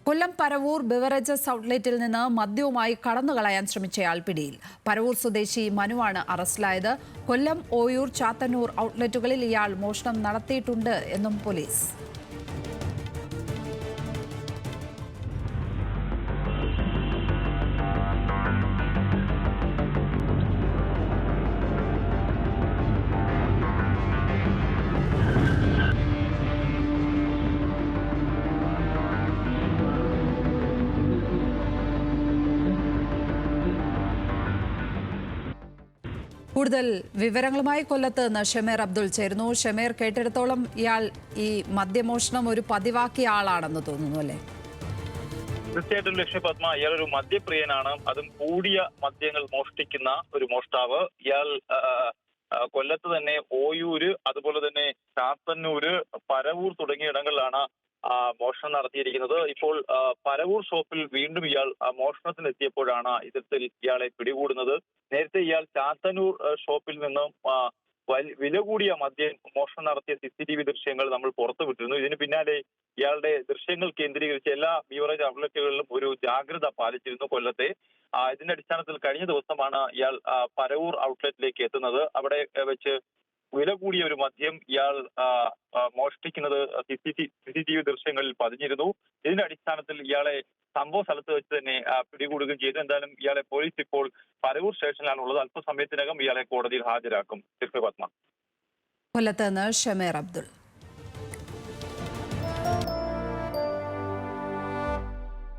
കൊല്ലം Paravur beverages ഔട്ട്ലെറ്റിൽ നിന്ന് മദ്യവുമായി കടന്നുകളയാൻ ശ്രമിച്ചയാൾ പിടിയിൽ. പരവൂർ സ്വദേശി മനുവാണ് അറസ്റ്റിലായത്. കൊല്ലം, ഓയൂർ, ചാത്തന്നൂർ ഔട്ട്ലെറ്റുകളിൽ ഇയാൾ മോഷണം നടത്തിയിട്ടുണ്ട് എന്നും പോലീസ്. കൂടുതൽ വിവരങ്ങളുമായി കൊല്ലത്ത് നിന്ന് ഷമീർ അബ്ദുൾ ചേരുന്നു. ഷമീർ, കേട്ടിടത്തോളം ഇയാൾ ഈ മദ്യമോഷണം ഒരു പതിവാക്കിയ ആളാണെന്ന് തോന്നുന്നു, അല്ലേ? തീർച്ചയായിട്ടും ലക്ഷ്യപത്മ, ഇയാളൊരു മദ്യപ്രിയനാണ്. അതും കൂടിയ മദ്യങ്ങൾ മോഷ്ടിക്കുന്ന ഒരു മോഷ്ടാവ്. ഇയാൾ കൊല്ലത്ത് തന്നെ ഓയൂര്, അതുപോലെ തന്നെ ചാത്തന്നൂര്, പരവൂർ തുടങ്ങിയ ഇടങ്ങളിലാണ് മോഷണം നടത്തിയിരിക്കുന്നത്. ഇപ്പോൾ പരവൂർ ഷോപ്പിൽ വീണ്ടും ഇയാൾ മോഷണത്തിന് എത്തിയപ്പോഴാണ് ഇത്തരത്തിൽ ഇയാളെ പിടികൂടുന്നത്. നേരത്തെ ഇയാൾ ചാത്തന്നൂർ ഷോപ്പിൽ നിന്നും വില കൂടിയ മദ്യം മോഷണം നടത്തിയ CCTV ദൃശ്യങ്ങൾ നമ്മൾ പുറത്തുവിട്ടിരുന്നു. ഇതിന് പിന്നാലെ ഇയാളുടെ ദൃശ്യങ്ങൾ കേന്ദ്രീകരിച്ച് എല്ലാ ബീവറേജ് ഔട്ട്ലെറ്റുകളിലും ഒരു ജാഗ്രത പാലിച്ചിരുന്നു കൊല്ലത്തെ. ഇതിന്റെ അടിസ്ഥാനത്തിൽ കഴിഞ്ഞ ദിവസമാണ് ഇയാൾ പരവൂർ ഔട്ട്ലെറ്റിലേക്ക് എത്തുന്നത്. അവിടെ വെച്ച് വില കൂടിയ ഒരു മദ്യം ഇയാൾ മോഷ്ടിക്കുന്നത് CCTV ദൃശ്യങ്ങളിൽ പതിഞ്ഞിരുന്നു. ഇതിന്റെ അടിസ്ഥാനത്തിൽ ഇയാളെ സംഭവ സ്ഥലത്ത് വെച്ച് തന്നെ പിടികൂടുകയും ചെയ്തു. എന്തായാലും ഇയാളെ പോലീസ് ഇപ്പോൾ പരവൂർ സ്റ്റേഷനിലാണ് ഉള്ളത്. അല്പസമയത്തിനകം ഇയാളെ കോടതിയിൽ ഹാജരാക്കും. പത്മ. കൊല്ലത്ത് നിന്ന് ഷമീർ അബ്ദുൾ.